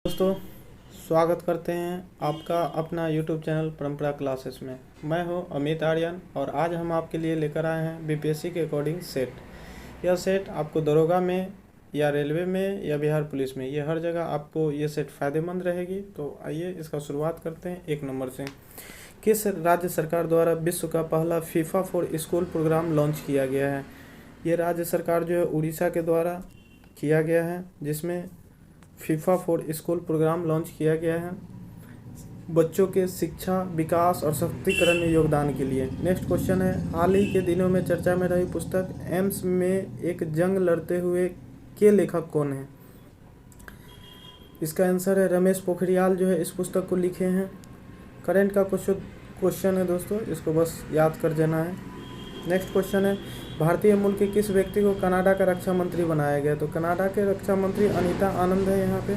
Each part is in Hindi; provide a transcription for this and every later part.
दोस्तों, स्वागत करते हैं आपका अपना YouTube चैनल परंपरा क्लासेस में। मैं हूं अमित आर्यन और आज हम आपके लिए लेकर आए हैं बीपीएससी के अकॉर्डिंग सेट। यह सेट आपको दरोगा में या रेलवे में या बिहार पुलिस में, ये हर जगह आपको ये सेट फ़ायदेमंद रहेगी। तो आइए इसका शुरुआत करते हैं 1 नंबर से। किस राज्य सरकार द्वारा विश्व का पहला FIFA for school program launch किया गया है? ये राज्य सरकार जो है उड़ीसा के द्वारा किया गया है, जिसमें FIFA for school program launch किया गया है बच्चों के शिक्षा, विकास और सशक्तिकरण में योगदान के लिए। नेक्स्ट क्वेश्चन है, हाल ही के दिनों में चर्चा में रही पुस्तक एम्स में एक जंग लड़ते हुए के लेखक कौन है? इसका आंसर है रमेश पोखरियाल जो है इस पुस्तक को लिखे हैं। करंट का क्वेश्चन है दोस्तों, इसको बस याद कर देना है। नेक्स्ट क्वेश्चन है, भारतीय मूल के किस व्यक्ति को कनाडा का रक्षा मंत्री बनाया गया? तो कनाडा के रक्षा मंत्री अनीता आनंद है यहाँ पे।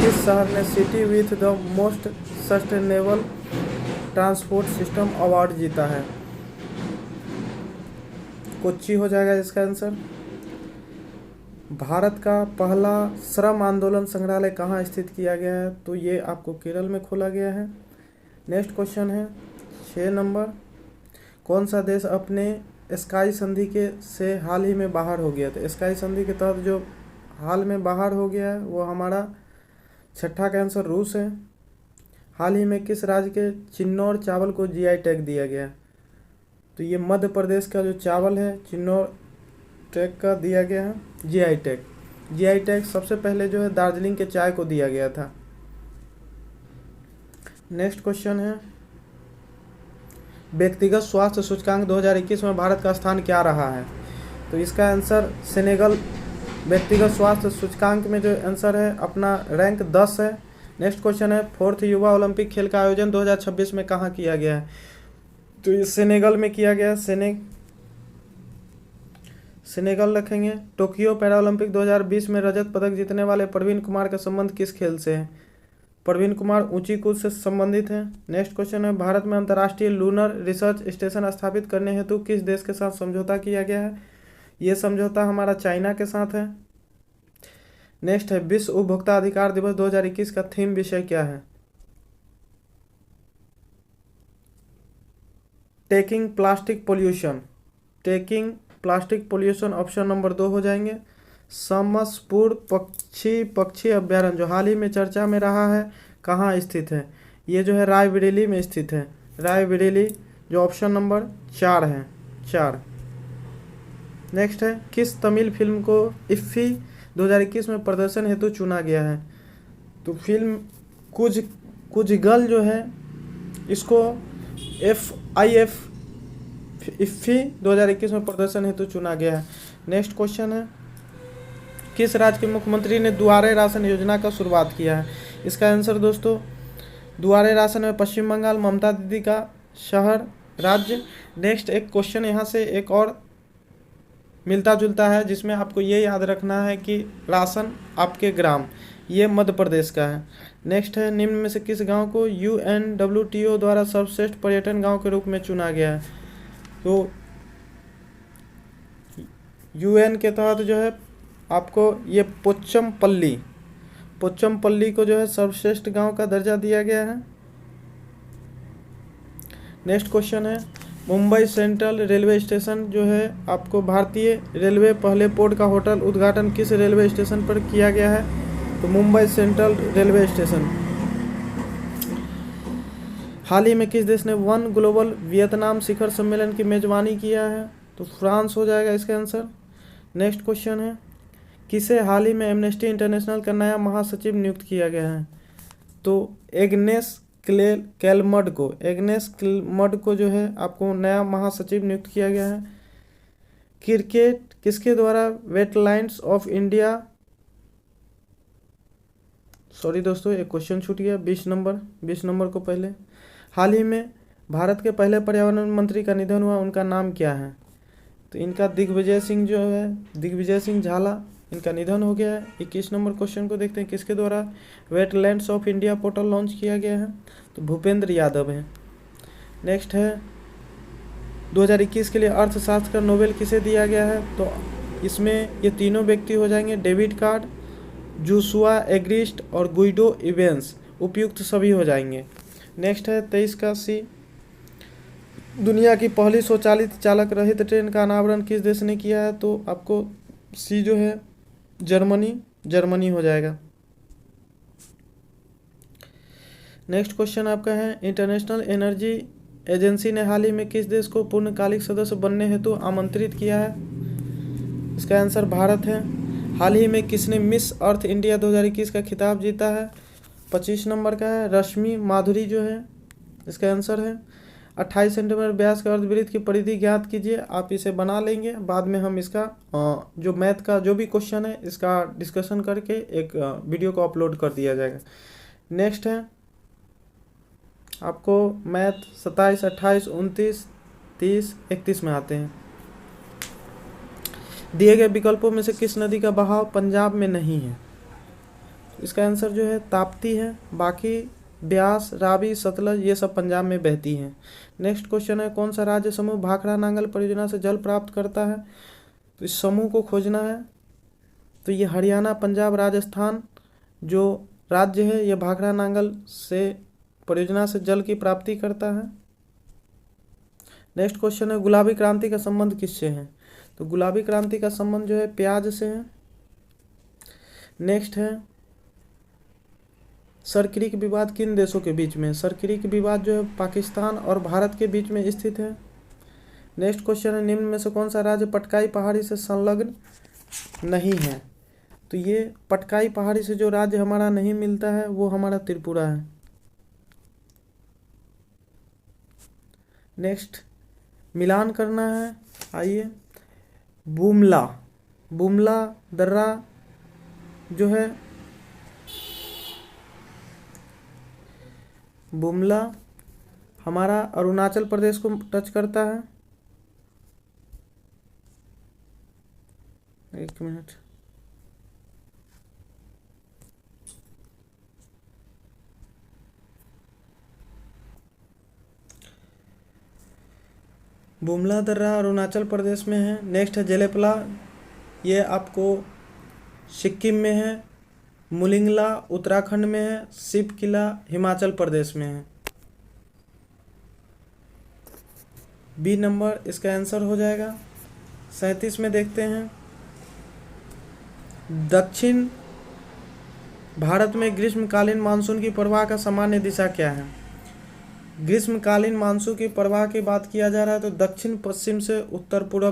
किस शहर ने city with the most sustainable transport system award जीता है? कोच्चि हो जाएगा इसका आंसर। भारत का पहला श्रम आंदोलन संग्रहालय कहाँ स्थित किया गया है? तो ये आपको केरल में खोला गया है। नेक्स्ट क्वेश्चन है 6 नंबर, कौन सा देश अपने स्काई संधि के से हाल ही में बाहर हो गया? तो स्काई संधि के तहत जो हाल में बाहर हो गया है वो हमारा छठा का आंसर रूस है। हाल ही में किस राज्य के चिन्नौर चावल को जीआई टैग दिया गया है? तो ये मध्य प्रदेश का जो चावल है चिन्नौर टैग का दिया गया है जीआई टैग। जीआई टैग सबसे पहले जो है दार्जिलिंग के चाय को दिया गया था। नेक्स्ट क्वेश्चन है, व्यक्तिगत स्वास्थ्य सूचकांक 2021 में भारत का स्थान क्या रहा है? तो इसका आंसर सेनेगल व्यक्तिगत स्वास्थ्य सूचकांक में जो आंसर है अपना रैंक 10 है। नेक्स्ट क्वेश्चन है, 4th युवा ओलंपिक खेल का आयोजन 2026 में कहाँ किया गया है? तो ये सेनेगल में किया गया है। सेनेगल रखेंगे। टोक्यो पैरालंपिक 2020 में रजत पदक जीतने वाले प्रवीण कुमार का संबंध किस खेल से है? प्रवीण कुमार ऊंची कूद से संबंधित है। नेक्स्ट क्वेश्चन है, भारत में अंतर्राष्ट्रीय लूनर रिसर्च स्टेशन स्थापित करने हेतु किस देश के साथ समझौता किया गया है? ये समझौता हमारा चाइना के साथ है। नेक्स्ट है, विश्व उपभोक्ता अधिकार दिवस 2021 का थीम विषय क्या है? Taking plastic pollution option number 2 हो जाएंगे। समसपुर पक्षी अभ्यारण्य जो हाल ही में चर्चा में रहा है कहाँ स्थित है? ये जो है रायबरेली में स्थित है। रायबरेली जो ऑप्शन नंबर 4 है 4। नेक्स्ट है, किस तमिल फिल्म को इफ्फी 2021 में प्रदर्शन हेतु चुना गया है? तो फिल्म कुछ गल जो है इसको इफ्फी 2021 में प्रदर्शन हेतु चुना गया है। नेक्स्ट क्वेश्चन है, किस राज्य के मुख्यमंत्री ने दुआरे राशन योजना का शुरुआत किया है? इसका आंसर दोस्तों दुआरे राशन में पश्चिम बंगाल, ममता दीदी का शहर राज्य। नेक्स्ट एक क्वेश्चन यहाँ से एक और मिलता जुलता है जिसमें आपको ये याद रखना है कि राशन आपके ग्राम, ये मध्य प्रदेश का है। नेक्स्ट है, निम्न में से किस गांव को UNWTO द्वारा सर्वश्रेष्ठ पर्यटन गांव के रूप में चुना गया है? तो UN के तहत जो है आपको ये पोच्चमपल्ली को जो है सर्वश्रेष्ठ गांव का दर्जा दिया गया है। नेक्स्ट क्वेश्चन है, मुंबई सेंट्रल रेलवे स्टेशन जो है आपको भारतीय रेलवे पहले पोर्ट का होटल उद्घाटन किस रेलवे स्टेशन पर किया गया है? तो मुंबई सेंट्रल रेलवे स्टेशन। हाल ही में किस देश ने 1 ग्लोबल वियतनाम शिखर सम्मेलन की मेजबानी किया है? तो फ्रांस हो जाएगा इसका आंसर। नेक्स्ट क्वेश्चन है, किसे हाल ही में एमनेस्टी इंटरनेशनल का नया महासचिव नियुक्त किया गया है? तो एग्नेस कैलमड को जो है आपको नया महासचिव नियुक्त किया गया है। क्रिकेट किसके द्वारा वेटलैंड्स ऑफ इंडिया, सॉरी दोस्तों एक क्वेश्चन छूट गया 20 नंबर को पहले। हाल ही में भारत के पहले पर्यावरण मंत्री का निधन हुआ, उनका नाम क्या है? तो इनका दिग्विजय सिंह झाला इनका निधन हो गया है। 21 नंबर क्वेश्चन को देखते हैं, किसके द्वारा wetlands of India portal launch किया गया है? तो भूपेंद्र यादव है। नेक्स्ट है, 2021 के लिए अर्थशास्त्र का नोबेल किसे दिया गया है? तो इसमें ये तीनों व्यक्ति हो जाएंगे डेविड कार्ड, जोशुआ एग्रिस्ट और गुइडो इवेंस, उपयुक्त सभी हो जाएंगे। नेक्स्ट है 23 का सी, दुनिया की पहली स्वचालित चालक रहित ट्रेन का अनावरण किस देश ने किया है? तो आपको सी जो है जर्मनी हो जाएगा। नेक्स्ट क्वेश्चन आपका है, इंटरनेशनल एनर्जी एजेंसी ने हाल ही में किस देश को पूर्णकालिक सदस्य बनने हेतु आमंत्रित किया है? इसका आंसर भारत है। हाल ही में किसने मिस अर्थ इंडिया 2021 का खिताब जीता है? 25 नंबर का है रश्मि माधुरी जो है, इसका आंसर है। 28 सेंटीमीटर व्यास का अर्धवृत्त की परिधि ज्ञात कीजिए। आप इसे बना लेंगे, बाद में हम इसका जो मैथ का जो भी क्वेश्चन है इसका डिस्कशन करके एक वीडियो को अपलोड कर दिया जाएगा। नेक्स्ट है आपको मैथ 27, 28, 29, 30, 31 में आते हैं। दिए गए विकल्पों में से किस नदी का बहाव पंजाब में नहीं है? इसका आंसर जो है ताप्ती है, बाकी ब्यास, रावी, सतलज ये सब पंजाब में बहती हैं। नेक्स्ट क्वेश्चन है, कौन सा राज्य समूह भाखड़ा नांगल परियोजना से जल प्राप्त करता है? तो इस समूह को खोजना है। तो ये हरियाणा, पंजाब, राजस्थान जो राज्य है ये भाखड़ा नांगल से परियोजना से जल की प्राप्ति करता है। नेक्स्ट क्वेश्चन है, गुलाबी क्रांति का संबंध किससे है? तो गुलाबी क्रांति का संबंध जो है प्याज से है। नेक्स्ट है, सरक्रिक विवाद किन देशों के बीच में? सरक्रिक विवाद जो है पाकिस्तान और भारत के बीच में स्थित है। नेक्स्ट क्वेश्चन है, निम्न में से कौन सा राज्य पटकाई पहाड़ी से संलग्न नहीं है? तो ये पटकाई पहाड़ी से जो राज्य हमारा नहीं मिलता है वो हमारा त्रिपुरा है। नेक्स्ट मिलान करना है, आइए। बुमला दर्रा जो है, बुमला हमारा अरुणाचल प्रदेश को टच करता है। एक मिनट, बुमला दर्रा अरुणाचल प्रदेश में है। नेक्स्ट है जेलेपला, ये आपको सिक्किम में है। मुलिंगला उत्तराखंड में है। शिव किला हिमाचल प्रदेश में है। बी नंबर इसका आंसर हो जाएगा। 37 में देखते हैं, दक्षिण भारत में ग्रीष्मकालीन मानसून की प्रवाह का सामान्य दिशा क्या है? ग्रीष्मकालीन मानसून की प्रवाह की बात किया जा रहा है तो दक्षिण पश्चिम से उत्तर पूर्व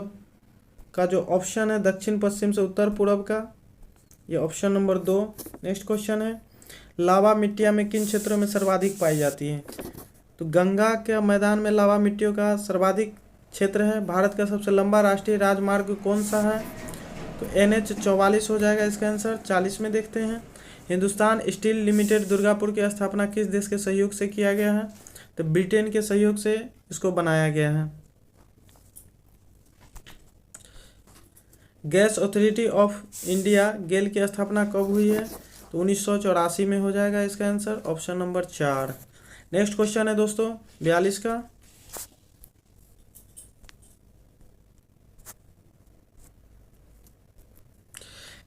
का जो ऑप्शन है, दक्षिण पश्चिम से उत्तर पूर्व का, ये ऑप्शन नंबर 2। नेक्स्ट क्वेश्चन है, लावा मिट्टियाँ में किन क्षेत्रों में सर्वाधिक पाई जाती हैं? तो गंगा के मैदान में लावा मिट्टियों का सर्वाधिक क्षेत्र है। भारत का सबसे लंबा राष्ट्रीय राजमार्ग कौन सा है? तो NH 44 हो जाएगा इसका आंसर। 40 में देखते हैं, हिंदुस्तान स्टील लिमिटेड दुर्गापुर की स्थापना किस देश के सहयोग से किया गया है? तो ब्रिटेन के सहयोग से इसको बनाया गया है। गैस अथॉरिटी ऑफ इंडिया गेल की स्थापना कब हुई है? तो 1984 में हो जाएगा इसका answer, option number 4। Next question है दोस्तों 42 का,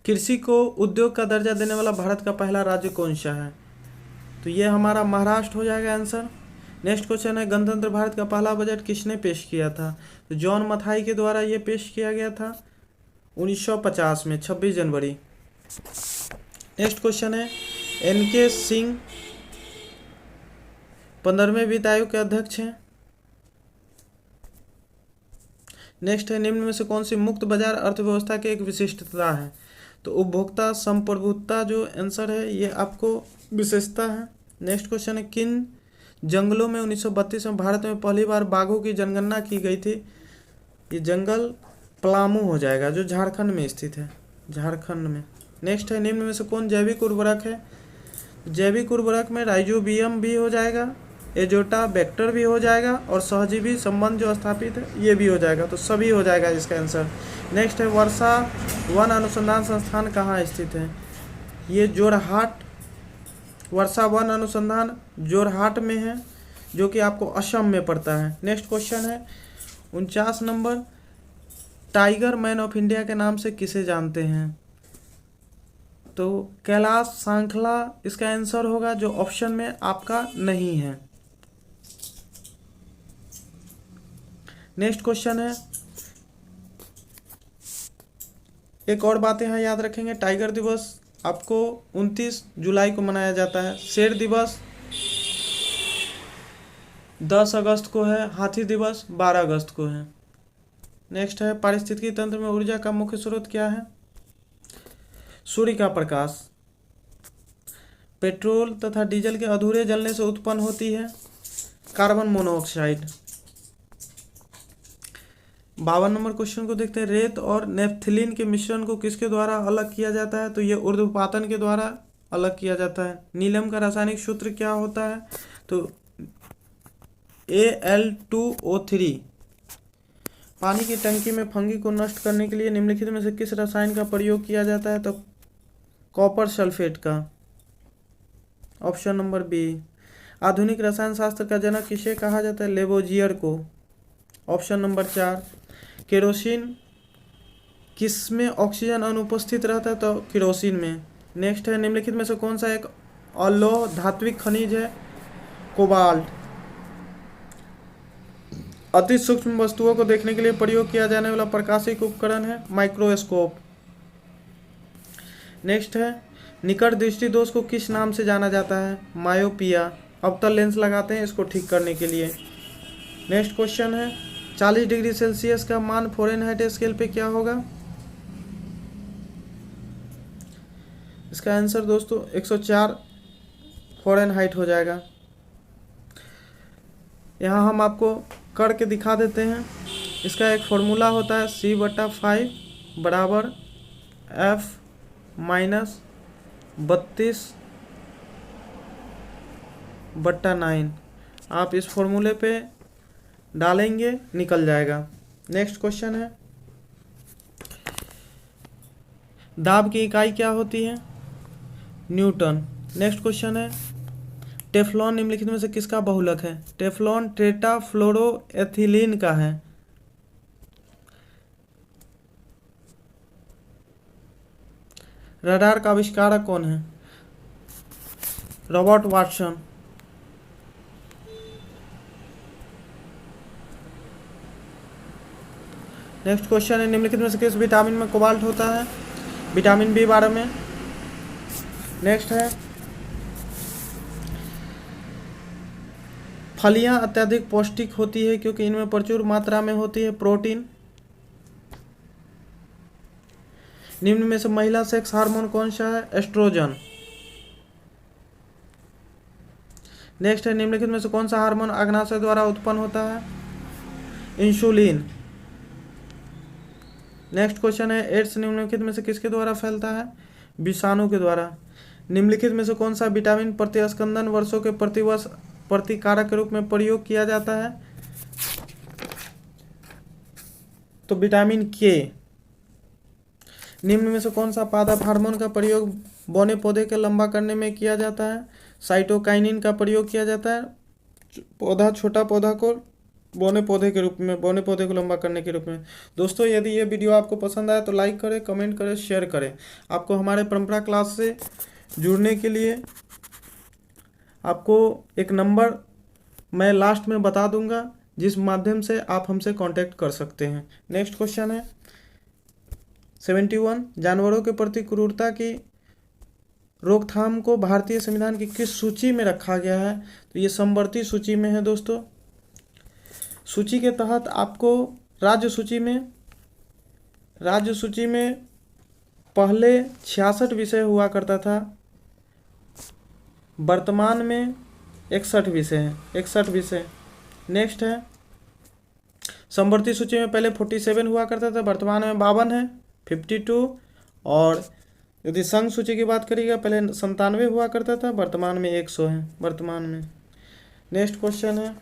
कृषि को उद्योग का दर्जा देने वाला भारत का पहला राज्य कौन सा है? तो ये हमारा महाराष्ट्र हो जाएगा आंसर। नेक्स्ट क्वेश्चन है, गणतंत्र भारत का पहला बजट किसने पेश किया था? तो जॉन मथाई के द्वारा ये पेश किया गया था 1950 में, 26 जनवरी। नेक्स्ट क्वेश्चन है, NK सिंह 15वें वित्त आयोग के अध्यक्ष हैं। नेक्स्ट है, निम्न में से कौन सी मुक्त बाजार अर्थव्यवस्था की एक विशिष्टता है? तो उपभोक्ता संप्रभुता जो आंसर है ये आपको विशेषता है। नेक्स्ट क्वेश्चन है, किन जंगलों में 1932 में भारत में पहली बार बाघों की जनगणना की गई थी? ये जंगल पलामू हो जाएगा जो झारखंड में स्थित है, झारखंड में। नेक्स्ट है, निम्न में से कौन जैविक उर्वरक है? जैविक उर्वरक में राइजोबियम भी हो जाएगा, एजोटा बैक्टर भी हो जाएगा और सहजीवी संबंध जो स्थापित है ये भी हो जाएगा, तो सभी हो जाएगा इसका आंसर। नेक्स्ट है, वर्षा वन अनुसंधान संस्थान कहाँ स्थित है? ये जोरहाट, वर्षा वन अनुसंधान जोरहाट में है जो कि आपको असम में पड़ता है। नेक्स्ट क्वेश्चन है 49 number, tiger man of India के नाम से किसे जानते हैं? तो कैलाश सांखला इसका आंसर होगा, जो ऑप्शन में आपका नहीं है। नेक्स्ट क्वेश्चन है, एक और बात यहाँ याद रखेंगे, टाइगर दिवस आपको 29 जुलाई को मनाया जाता है। शेर दिवस 10 अगस्त को है। हाथी दिवस 12 अगस्त को है। नेक्स्ट है, पारिस्थितिकी तंत्र में ऊर्जा का मुख्य स्रोत क्या है? सूर्य का प्रकाश। पेट्रोल तथा डीजल के अधूरे जलने से उत्पन्न होती है कार्बन मोनोऑक्साइड। 52 नंबर क्वेश्चन को देखते हैं, रेत और नेफ्थिलीन के मिश्रण को किसके द्वारा अलग किया जाता है? तो ये ऊर्ध्वपातन के द्वारा अलग किया जाता है। नीलम का रासायनिक सूत्र क्या होता है? तो Al2O3। पानी की टंकी में फंगी को नष्ट करने के लिए निम्नलिखित में से किस रसायन का प्रयोग किया जाता है? तो कॉपर सल्फेट का। Option number B. आधुनिक रसायन शास्त्र का जनक किसे कहा जाता है? लेवोजियर को। Option number 4। केरोसिन किसमें ऑक्सीजन अनुपस्थित रहता है? तो केरोसिन में। नेक्स्ट है, निम्नलिखित में से कौन सा एक अलोह धात्विक खनिज है? कोबाल्ट। अति सूक्ष्म वस्तुओं को देखने के लिए प्रयोग किया जाने वाला प्रकाशिक उपकरण है माइक्रोस्कोप। नेक्स्ट है, निकट दृष्टि दोष को किस नाम से जाना जाता है? मायोपिया। अवतल लेंस लगाते हैं इसको ठीक करने के लिए। नेक्स्ट क्वेश्चन है, 40 डिग्री सेल्सियस का मान फ़ारेनहाइट स्केल पे क्या होगा? इसका आंसर दोस्तों 104 फ़ारेनहाइट हो जाएगा। यहाँ हम आपको करके दिखा देते हैं। इसका एक फॉर्मूला होता है C/5 बराबर F-32/9। आप इस फॉर्मूले पे डालेंगे, निकल जाएगा। नेक्स्ट क्वेश्चन है, दाब की इकाई क्या होती है? न्यूटन। नेक्स्ट क्वेश्चन है, टेफ्लॉन निम्नलिखित में से किसका बहुलक है? टेफ्लॉन टेट्राफ्लोरोएथिलीन का है। रडार का आविष्कारक कौन है? Robert Watson. नेक्स्ट क्वेश्चन है, निम्नलिखित में से किस विटामिन में कोबाल्ट होता है? विटामिन B12 में। नेक्स्ट है, फलियां अत्यधिक पौष्टिक होती है क्योंकि इनमें प्रचुर मात्रा में होती है प्रोटीन। निम्न में से महिला सेक्स हार्मोन कौन सा है? एस्ट्रोजन। नेक्स्ट है, निम्नलिखित में से कौन सा हार्मोन अग्नाशय द्वारा उत्पन्न होता है? इंसुलिन। नेक्स्ट क्वेश्चन है, एड्स निम्नलिखित में से किसके द्वारा फैलता है? विषाणु के द्वारा। निम्नलिखित में से कौन सा विटामिन प्रतिस्कंदन वर्षों के प्रतिवर्ष प्रतिकारक के रूप में प्रयोग किया जाता है? तो विटामिन के। निम्न में से कौन सा पादप हार्मोन का प्रयोग बौने पौधे के लंबा करने में किया जाता है? साइटोकाइनिन का प्रयोग किया जाता है छोटा पौधा को बौने पौधे के रूप में, बौने पौधे को लंबा करने के रूप में। दोस्तों, यदि ये वीडियो आपको पसंद आए तो लाइक करें, कमेंट करें, शेयर करें। आपको हमारे परंपरा क्लास से जुड़ने के लिए आपको एक नंबर मैं लास्ट में बता दूंगा, जिस माध्यम से आप हमसे कांटेक्ट कर सकते हैं। नेक्स्ट क्वेश्चन है 71, जानवरों के प्रति क्रूरता की रोकथाम को भारतीय संविधान की किस सूची में रखा गया है? तो ये समवर्ती सूची में है दोस्तों। सूची के तहत आपको राज्य सूची में पहले 66 विषय हुआ करता था, वर्तमान में 61 विषय हैं, 61 विषय। नेक्स्ट है, समवर्ती सूची में पहले 47 हुआ करता था, वर्तमान में 52 है, 52। और यदि संघ सूची की बात करिएगा, पहले 97 हुआ करता था, वर्तमान में 100 है वर्तमान में। नेक्स्ट क्वेश्चन है,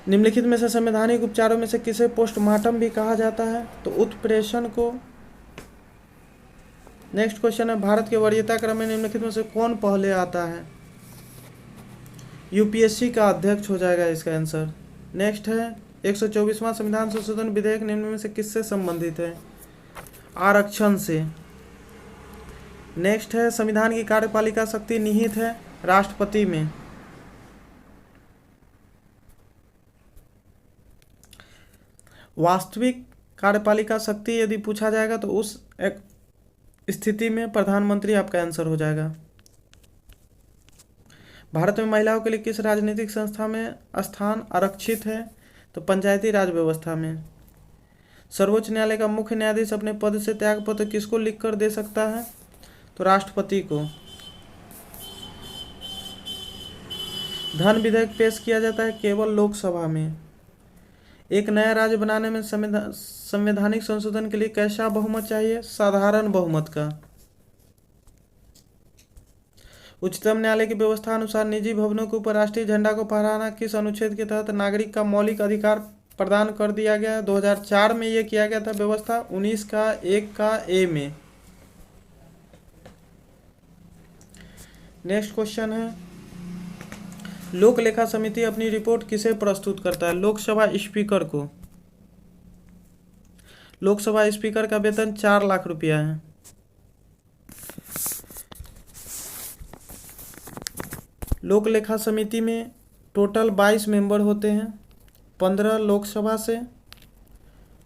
निम्नलिखित में से संवैधानिक उपचारों में से किसे पोस्टमार्टम भी कहा जाता है? तो उत्प्रेषण को। नेक्स्ट क्वेश्चन है, भारत के वरीयता क्रम में निम्नलिखित में से कौन पहले आता है? यूपीएससी का अध्यक्ष हो जाएगा इसका आंसर। नेक्स्ट है, 124वां संविधान संशोधन विधेयक निम्न में से किससे संबंधित है? आरक्षण से। नेक्स्ट है, संविधान की कार्यपालिका शक्ति निहित है राष्ट्रपति में। वास्तविक कार्यपालिका शक्ति यदि पूछा जाएगा तो उस एक स्थिति में प्रधानमंत्री आपका आंसर हो जाएगा। भारत में महिलाओं के लिए किस राजनीतिक संस्था में स्थान आरक्षित है? तो पंचायती राज व्यवस्था में। सर्वोच्च न्यायालय का मुख्य न्यायाधीश अपने पद से त्यागपत्र किसको लिखकर दे सकता है? तो राष्ट्रपति को। धन विधेयक पेश किया जाता है केवल लोकसभा में। एक नया राज्य बनाने में संवैधानिक संशोधन के लिए कैसा बहुमत चाहिए? साधारण बहुमत का। उच्चतम न्यायालय की व्यवस्था अनुसार निजी भवनों के ऊपर राष्ट्रीय झंडा को फहराना किस अनुच्छेद के तहत नागरिक का मौलिक अधिकार प्रदान कर दिया गया? 2004 में यह किया गया था व्यवस्था 19 का 1 का ए में। नेक्स्ट क्वेश्चन है, लोक लेखा समिति अपनी रिपोर्ट किसे प्रस्तुत करता है? लोकसभा स्पीकर को। लोकसभा स्पीकर का वेतन 4 लाख रुपया है। लोक लेखा समिति में टोटल 22 मेंबर होते हैं, 15 लोकसभा से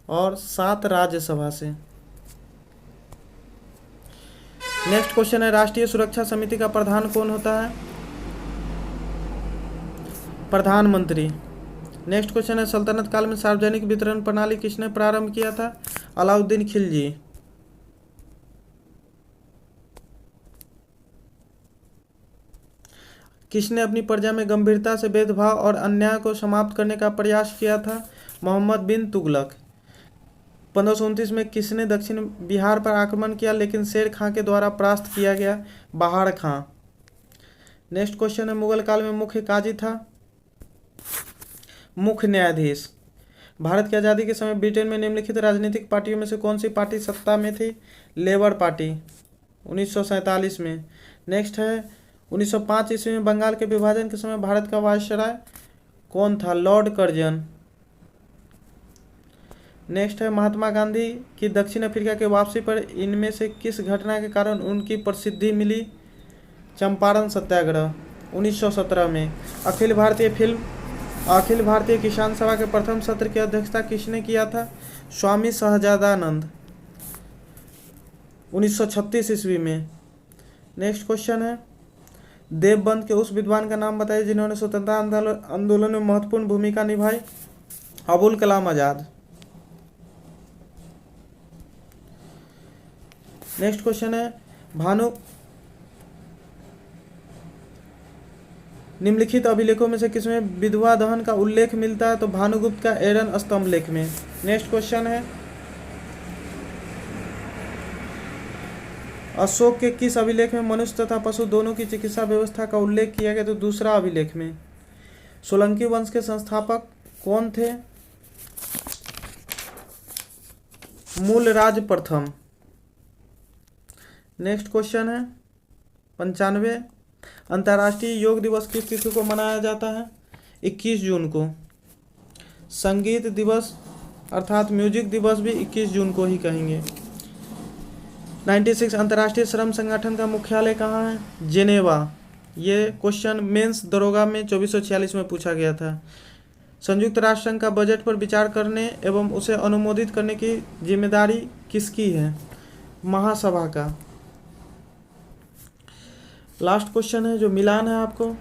और 7 राज्यसभा से। नेक्स्ट क्वेश्चन है, राष्ट्रीय सुरक्षा समिति का प्रधान कौन होता है? प्रधानमंत्री। नेक्स्ट क्वेश्चन है, सल्तनत काल में सार्वजनिक वितरण प्रणाली किसने प्रारंभ किया था? अलाउद्दीन खिलजी। किसने अपनी प्रजा में गंभीरता से भेदभाव और अन्याय को समाप्त करने का प्रयास किया था? मोहम्मद बिन तुगलक। 1529 में किसने दक्षिण बिहार पर आक्रमण किया लेकिन शेर खां के द्वारा परास्त किया गया? बहार खां। नेक्स्ट क्वेश्चन है, मुगल काल में मुख्य काजी था? मुख्य न्यायाधीश। भारत की आज़ादी के समय ब्रिटेन में निम्नलिखित राजनीतिक पार्टियों में से कौन सी पार्टी सत्ता में थी? लेबर पार्टी 1947 में। नेक्स्ट है, 1905 ईस्वी में बंगाल के विभाजन के समय भारत का वायसराय कौन था? Lord Curzon. नेक्स्ट है, महात्मा गांधी की दक्षिण अफ्रीका के वापसी पर इनमें से किस घटना के कारण उनकी प्रसिद्धि मिली? चंपारण सत्याग्रह 1917 में। अखिल भारतीय किसान सभा के प्रथम सत्र की अध्यक्षता किसने किया था? स्वामी सहजादानंद 1936 ईस्वी में। नेक्स्ट क्वेश्चन है, देवबंद के उस विद्वान का नाम बताइए जिन्होंने स्वतंत्रता आंदोलन में महत्वपूर्ण भूमिका निभाई? अबुल कलाम आजाद। नेक्स्ट क्वेश्चन है, निम्नलिखित अभिलेखों में से किसमें विधवा दहन का उल्लेख मिलता है? तो भानुगुप्त का एरन स्तंभ लेख में। नेक्स्ट क्वेश्चन है, अशोक के किस अभिलेख में मनुष्य तथा पशु दोनों की चिकित्सा व्यवस्था का उल्लेख किया गया? तो दूसरा अभिलेख में। सोलंकी वंश के संस्थापक कौन थे? मूलराज प्रथम। नेक्स्ट क्वेश्चन है, 95 अंतर्राष्ट्रीय योग दिवस किस तिथि को मनाया जाता है? 21 जून को। संगीत दिवस अर्थात म्यूजिक दिवस भी 21 जून को ही कहेंगे। 96 अंतर्राष्ट्रीय श्रम संगठन का मुख्यालय कहाँ है? जेनेवा। ये क्वेश्चन मेंस दरोगा में 2446 में पूछा गया था। संयुक्त राष्ट्र संघ का बजट पर विचार करने एवं उसे अनुमोदित करने की जिम्मेदारी किसकी है? महासभा का। लास्ट क्वेश्चन है जो मिलान है आपको,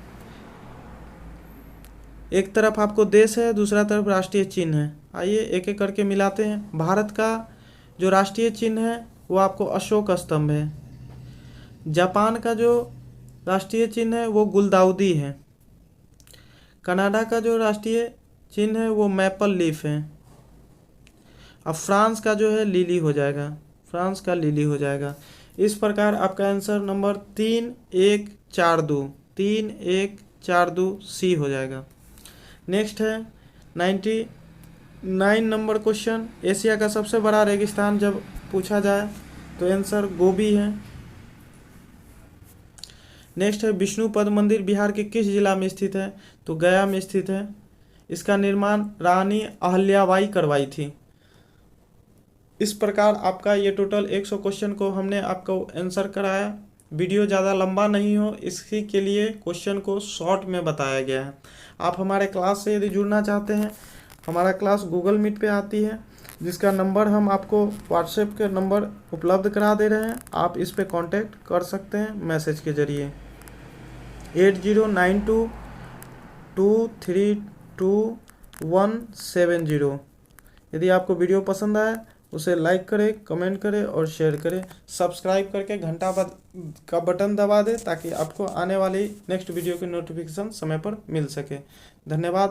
एक तरफ आपको देश है, दूसरा तरफ राष्ट्रीय चिन्ह है। आइए एक एक करके मिलाते हैं। भारत का जो राष्ट्रीय चिन्ह है वो आपको अशोक स्तंभ है। जापान का जो राष्ट्रीय चिन्ह है वो गुलदाउदी है। कनाडा का जो राष्ट्रीय चिन्ह है वो मैपल लीफ है। अब फ्रांस का जो है लिली हो जाएगा, फ्रांस का लिली हो जाएगा। इस प्रकार आपका आंसर नंबर 3142 सी हो जाएगा। नेक्स्ट है 99 नंबर क्वेश्चन, एशिया का सबसे बड़ा रेगिस्तान जब पूछा जाए तो आंसर गोबी है। नेक्स्ट है विष्णुपद मंदिर बिहार के किस जिला में स्थित है? तो गया में स्थित है। इसका निर्माण रानी अहल्याबाई करवाई थी। इस प्रकार आपका ये टोटल 100 क्वेश्चन को हमने आपको आंसर कराया। वीडियो ज़्यादा लंबा नहीं हो इसके के लिए क्वेश्चन को शॉर्ट में बताया गया है। आप हमारे क्लास से यदि जुड़ना चाहते हैं, हमारा क्लास गूगल मीट पे आती है, जिसका नंबर हम आपको व्हाट्सएप के नंबर उपलब्ध करा दे रहे हैं। आप इस पे कांटेक्ट कर सकते हैं मैसेज के ज़रिए 8092232170। यदि आपको वीडियो पसंद आए उसे लाइक करें, कमेंट करें और शेयर करें। सब्सक्राइब करके घंटा का बटन दबा दें ताकि आपको आने वाली नेक्स्ट वीडियो की नोटिफिकेशन समय पर मिल सके। धन्यवाद।